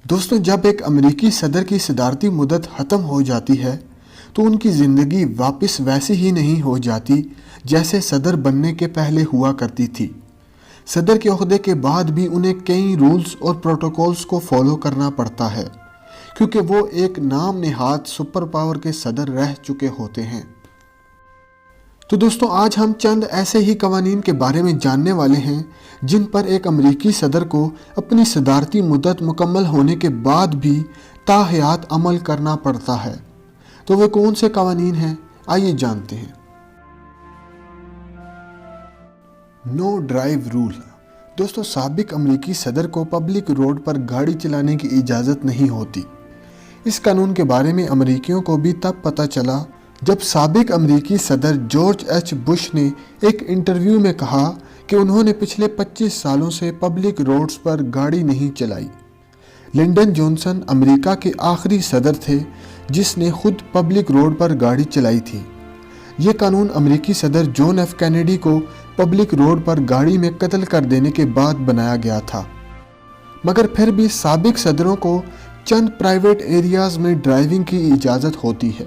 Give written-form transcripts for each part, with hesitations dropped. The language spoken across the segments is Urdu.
دوستوں، جب ایک امریکی صدر کی صدارتی مدت ختم ہو جاتی ہے تو ان کی زندگی واپس ویسی ہی نہیں ہو جاتی جیسے صدر بننے کے پہلے ہوا کرتی تھی۔ صدر کے عہدے کے بعد بھی انہیں کئی رولز اور پروٹوکولز کو فالو کرنا پڑتا ہے کیونکہ وہ ایک نام نہاد سپر پاور کے صدر رہ چکے ہوتے ہیں۔ تو دوستوں، آج ہم چند ایسے ہی قوانین کے بارے میں جاننے والے ہیں جن پر ایک امریکی صدر کو اپنی صدارتی مدت مکمل ہونے کے بعد بھی تاحیات عمل کرنا پڑتا ہے۔ تو وہ کون سے قوانین ہیں؟ آئیے جانتے ہیں۔ نو ڈرائیو رول۔ دوستوں، سابق امریکی صدر کو پبلک روڈ پر گاڑی چلانے کی اجازت نہیں ہوتی۔ اس قانون کے بارے میں امریکیوں کو بھی تب پتہ چلا جب سابق امریکی صدر جارج ایچ بش نے ایک انٹرویو میں کہا کہ انہوں نے پچھلے 25 سالوں سے پبلک روڈز پر گاڑی نہیں چلائی۔ لنڈن جانسن امریکہ کے آخری صدر تھے جس نے خود پبلک روڈ پر گاڑی چلائی تھی۔ یہ قانون امریکی صدر جان ایف کینیڈی کو پبلک روڈ پر گاڑی میں قتل کر دینے کے بعد بنایا گیا تھا، مگر پھر بھی سابق صدروں کو چند پرائیویٹ ایریاز میں ڈرائیونگ کی اجازت ہوتی ہے۔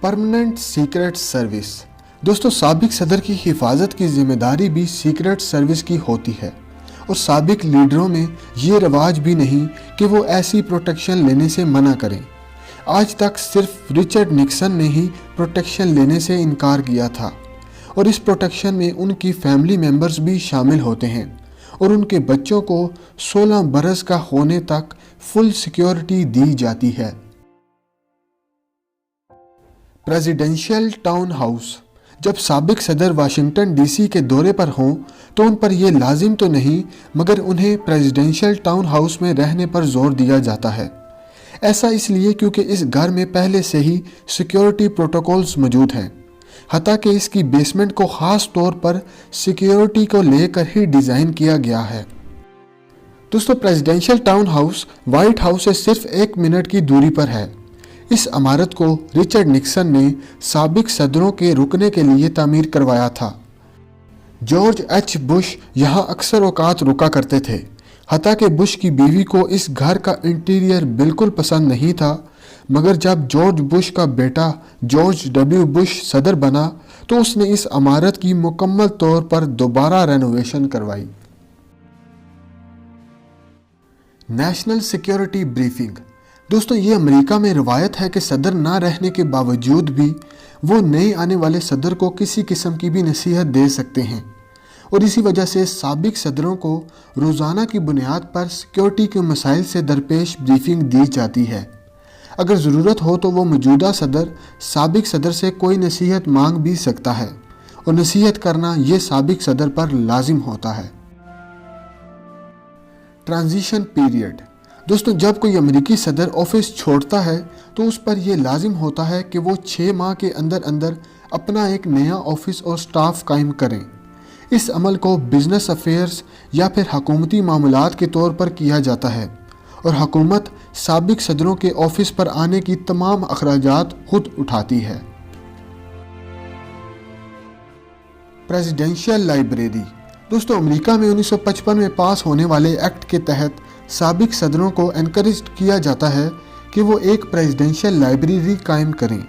Permanent secret service. دوستوں، سابق صدر کی حفاظت کی ذمہ داری بھی سیکرٹ سروس کی ہوتی ہے، اور سابق لیڈروں میں یہ رواج بھی نہیں کہ وہ ایسی پروٹیکشن لینے سے منع کریں۔ آج تک صرف رچرڈ نکسن نے ہی پروٹیکشن لینے سے انکار کیا تھا، اور اس پروٹیکشن میں ان کی فیملی ممبرز بھی شامل ہوتے ہیں، اور ان کے بچوں کو 16 برس کا ہونے تک فل سیکیورٹی دی جاتی ہے۔ Presidential town house. جب سابق صدر واشنگٹن ڈی سی کے دورے پر ہوں تو ان پر یہ لازم تو نہیں، مگر انہیں پریزیڈنشل ٹاؤن ہاؤس میں رہنے پر زور دیا جاتا ہے۔ ایسا اس لیے کیونکہ اس گھر میں پہلے سے ہی سیکیورٹی پروٹوکولز موجود ہیں، حتیٰ کہ اس کی بیسمنٹ کو خاص طور پر سیکیورٹی کو لے کر ہی ڈیزائن کیا گیا ہے۔ دوستو، presidential town house white house سے صرف 1 منٹ کی دوری پر ہے۔ اس عمارت کو رچرڈ نکسن نے سابق صدروں کے رکنے کے لیے تعمیر کروایا تھا۔ جارج ایچ بش یہاں اکثر اوقات رکا کرتے تھے، حتیٰ کہ بش کی بیوی کو اس گھر کا انٹیریئر بالکل پسند نہیں تھا، مگر جب جارج بش کا بیٹا جارج ڈبلیو بش صدر بنا تو اس نے اس عمارت کی مکمل طور پر دوبارہ رینوویشن کروائی۔ National security briefing. دوستوں، یہ امریکہ میں روایت ہے کہ صدر نہ رہنے کے باوجود بھی وہ نئے آنے والے صدر کو کسی قسم کی بھی نصیحت دے سکتے ہیں، اور اسی وجہ سے سابق صدروں کو روزانہ کی بنیاد پر سیکیورٹی کے مسائل سے درپیش بریفنگ دی جاتی ہے۔ اگر ضرورت ہو تو وہ موجودہ صدر سابق صدر سے کوئی نصیحت مانگ بھی سکتا ہے، اور نصیحت کرنا یہ سابق صدر پر لازم ہوتا ہے۔ Transition period. دوستوں، جب کوئی امریکی صدر آفس چھوڑتا ہے تو اس پر یہ لازم ہوتا ہے کہ وہ 6 ماہ کے اندر اپنا ایک نیا آفس اور سٹاف قائم کریں۔ اس عمل کو بزنس افیئرز یا پھر حکومتی معاملات کے طور پر کیا جاتا ہے، اور حکومت سابق صدروں کے آفس پر آنے کی تمام اخراجات خود اٹھاتی ہے۔ Presidential library. دوستوں، امریکہ میں 1955 میں پاس ہونے والے ایکٹ کے تحت سابق صدروں کو انکریج کیا جاتا ہے کہ وہ ایک پریزیڈنشل لائبریری قائم کریں،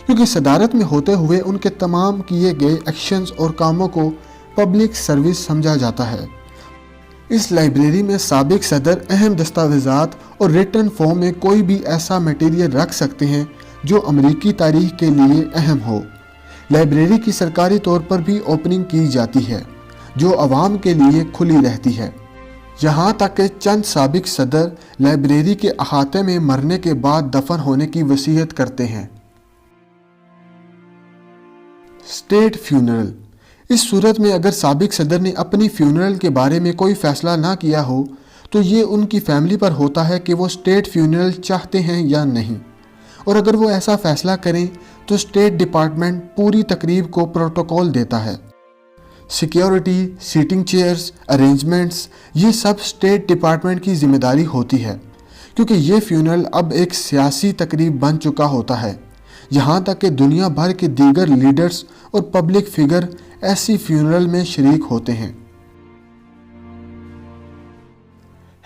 کیونکہ صدارت میں ہوتے ہوئے ان کے تمام کیے گئے ایکشنز اور کاموں کو پبلک سروس سمجھا جاتا ہے۔ اس لائبریری میں سابق صدر اہم دستاویزات اور ریٹن فارم میں کوئی بھی ایسا میٹیریل رکھ سکتے ہیں جو امریکی تاریخ کے لیے اہم ہو۔ لائبریری کی سرکاری طور پر بھی اوپننگ کی جاتی ہے جو عوام کے لیے کھلی رہتی ہے، یہاں تک کہ چند سابق صدر لائبریری کے احاطے میں مرنے کے بعد دفن ہونے کی وصیت کرتے ہیں۔ State funeral. اس صورت میں اگر سابق صدر نے اپنی فیونرل کے بارے میں کوئی فیصلہ نہ کیا ہو تو یہ ان کی فیملی پر ہوتا ہے کہ وہ اسٹیٹ فیونرل چاہتے ہیں یا نہیں، اور اگر وہ ایسا فیصلہ کریں تو اسٹیٹ ڈپارٹمنٹ پوری تقریب کو پروٹوکول دیتا ہے۔ سیکیورٹی، سیٹنگ چیئرز، ارینجمنٹس، یہ سب اسٹیٹ ڈپارٹمنٹ کی ذمہ داری ہوتی ہے، کیونکہ یہ فیونرل اب ایک سیاسی تقریب بن چکا ہوتا ہے، یہاں تک کہ دنیا بھر کے دیگر لیڈرز اور پبلک فگر ایسی فیونرل میں شریک ہوتے ہیں۔